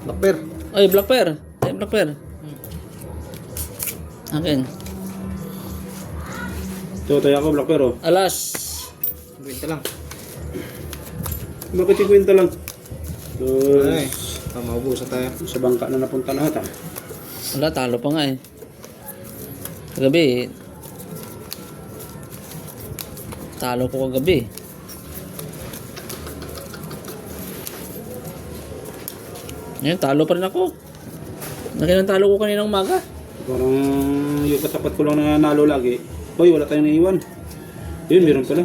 Black pair. Ay, black pair. Ay, black pair. Akin. Ito, tayo ako, black pair, oh. Alas. 20 lang. Bakit 50 lang? Ay, maubusan tayo. Sa bangka na napunta lahat, ah. Wala, talo pa nga eh. Kagabi, talo ko kagabi. Ngayon, talo pa rin ako. Nakinang talo ko kaninang umaga. Parang yung katapat ko lang nanalo lagi. Hoy, wala tayong naiwan. Yun, meron pala.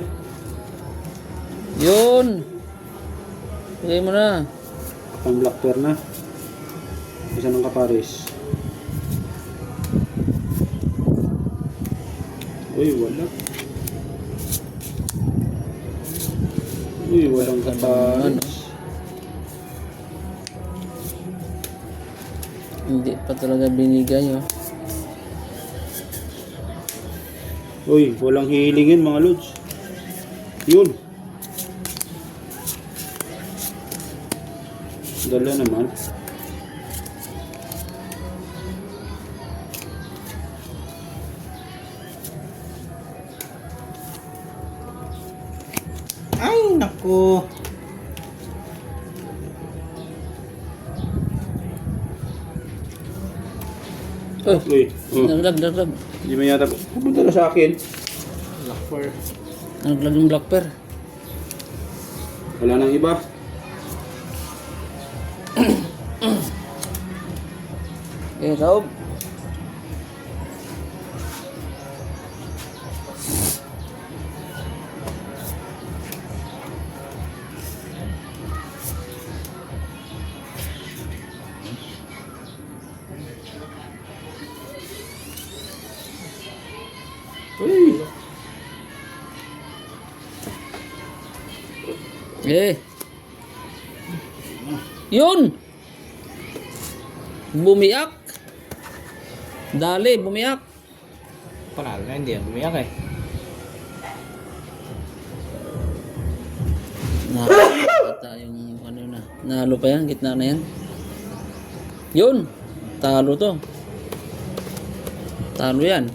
Yun. Bigay mo na. Pang black pair na. Isa ng kapares. Uy, wala. Uy, walang kapares. Hindi pa talaga binigay, oh. Uy, walang hihilingin mga lods. Yun. Dala naman. Ay, naku. Oh, Uy, naglag. hindi mo yata pupunta na sa akin. Black pair. Naglag yung black pair. Wala nang iba. Eh, Raob. Uy, Eh. Yun. Bumiyak. Dali, bumiyak. Panalo na, hindi yan bumiyak eh. Nakakita yung ano na. Nalo pa yan, gitna na yan. Yun. Talo to. Talo yan.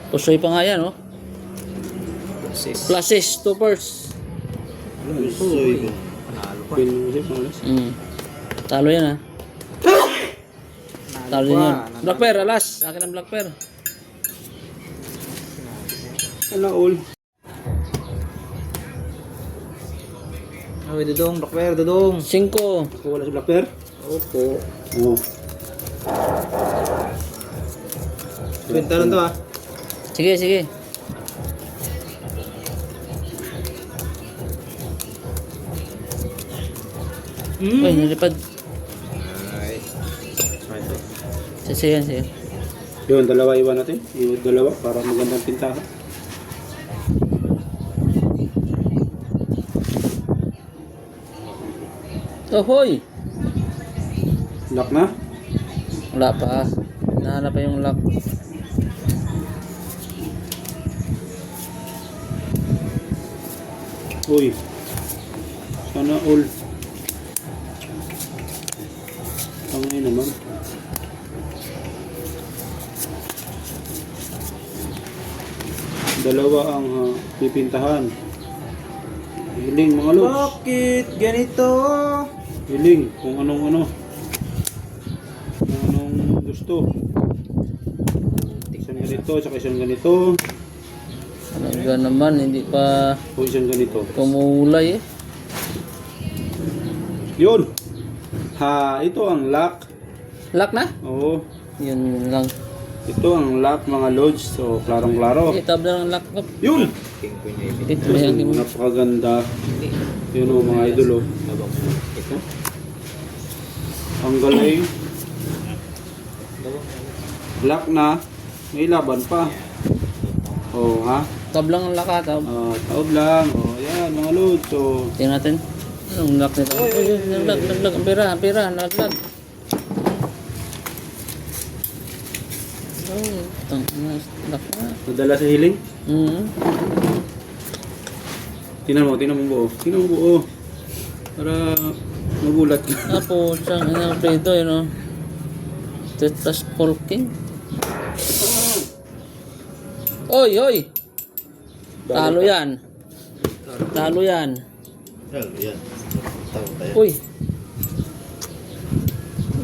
Pusoy pa nga yan, oh. Sis. Pluses, two first. uy. Panalo pa. Pin mo siya, pangalas. Talo yan, ha. Talo din yun. Black pair, alas. Akin ang black pair. Ala, all. Ay, Dudong. Black pair, Dudong. 5. Ako wala sa black pair? Opo. Oo. 20 lang to ah. Sige, sige. Uy, nalipad. Ay. Sige, sige. Yun, dalawa iwan natin. Iwan dalawa para magandang pintahan. Ohoy! Lock na? Wala pa. Nahanap pa yung lock. Uy. Sana all. Pangay naman. Dalawa ang pipintahan. Hiling mga lods. Bakit ganito? Hiling kung anong ano. Kung anong gusto. Isang ganito, saka isang ganito. Talaga naman, hindi pa O isang ganito. kumulay eh. Yun! Ha, ito ang lock. Lock na? Oo. Yun lang. Ito ang lock mga lods. So, klarong-klaro. Itab na ng lock up. Yun! King ko niya ibig. Dito yan. Napakaganda. Yun o mga idol o. Labang mo. Ito. Ang galing. Labang. Lock na. May laban pa. Oh, ha? Tab lang ang lock ha. Tab. Taob lang. Oh, yan mga lods. So, Tingnan natin. Anong lock nito? Naglag. Ang pera. Naglag. Oh, lock na. nadala sa hiling. Tingnan mo buo. Tingnan mo buo. Para Nagulat ka. Apo, siyang inang prito, yun o. Tetras polking. Oy, oy! Talo yan. Talo yan. Yan. Tao tayo. Uy!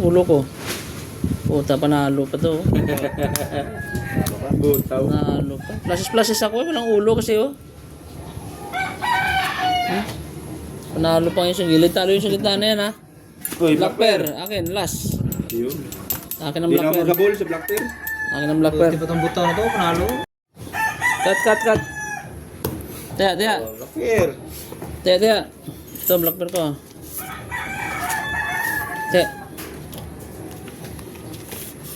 Ulo ko. Puta, panalo pa to. Butaw. Panalo pa. Flashes ako, walang ulo kasi oh. Panalo pa yung sa gilid. Talo yung sa gitna na yan ha. Uy, Black Bear, akin, last. Yun. Akin ang Hindi Black na Bear. magabol sa Black Bear. Akin ang Black Bear. Di ba itong butang na to? Panalo? Cut. Taya. Black Bear. Taya. Ito, Black Bear ko. Taya.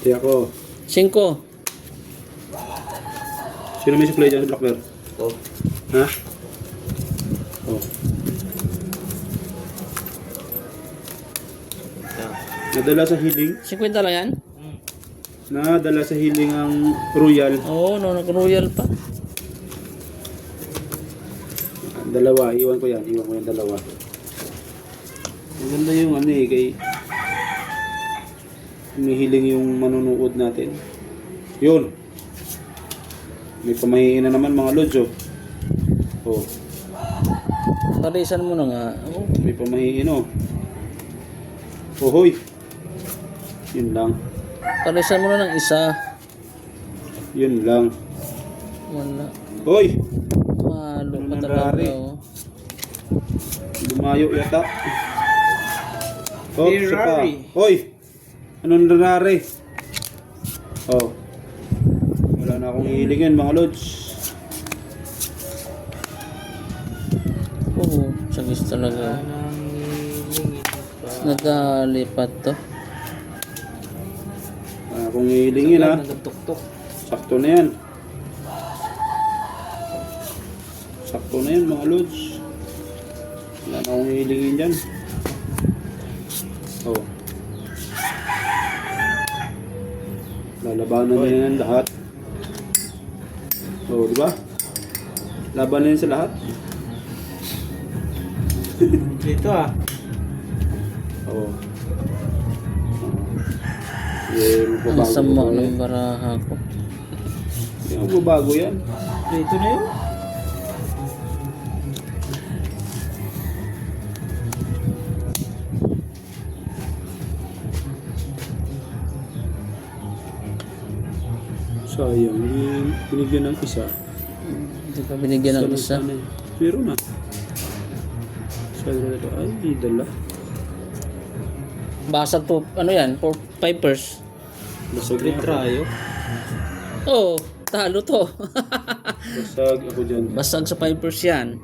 Di ako. 5. Sino may supply dyan sa Black Bear? Ito. Ha? Oh. Nadala sa healing. 50 lang yan? Nadala sa healing ang Royal. Oo, no, nag-royal pa. Dalawa, iwan ko yan. Iwan ko yung dalawa. Maganda yung ano eh, kay humihiling yung manunood natin. Yun. May pamahiin na naman mga lods oh. Oh, Parisan mo na nga. Oh, may pamahiin oh. Ohoy. Yun lang. parisan mo na ng isa. Yun lang. Wala. Hoy! Malo Ano pa nangyari? talaga. Oh. Lumayo yata. Oh, isa pa. Ferrari. Hoy! Anong nangyari? Oh. Wala na akong hihilingin mga lods. Oo, sagis talaga. Anong hihingin pa? Nagalipat to. Wala akong hihilingin ha. Nagtuktok. Sakto na yan. Sakto na yan mga lods. Wala na akong hihilingin dyan. Oh. Lalabanan na yan lahat. Oh, di ba? Laban na yan sa lahat. Dito ah. Oh. Yeah, Ang magbabago sama ba yan? ng baraha ko. Yung magbabago yan. Dito na yun. Sayang, binigyan ng isa. Hindi pa binigyan ng isa. Sana eh. Pero na. Sayang na ito. Ay, dala. Basag to, ano yan? 4 pipers. Basag na ako. Retrayo. Oo, talo to. Basag ako dyan. Basag sa pipers yan.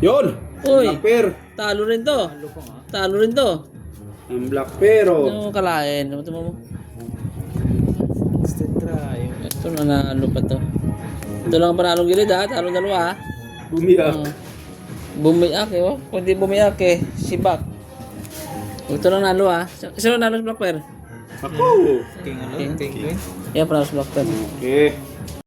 Yun! Uy! Black Pear! Talo rin to. Talo pa nga. Talo rin to. Ang Black Pear, oh. Ano mo kalain? Ano mo? Retrayo. Ito nanalo pa to. Ito lang ang panalong gilid ha. Talo dalawa ha. Bumiyak. Oh. Bumiyak eh. Oh. Kung di bumiyak eh. Sibak. Ito lang nalo ha. Sino nalo sa Black Bear? Ako! King ano? King. King Queen. Yan panalo sa Black Bear. Okay.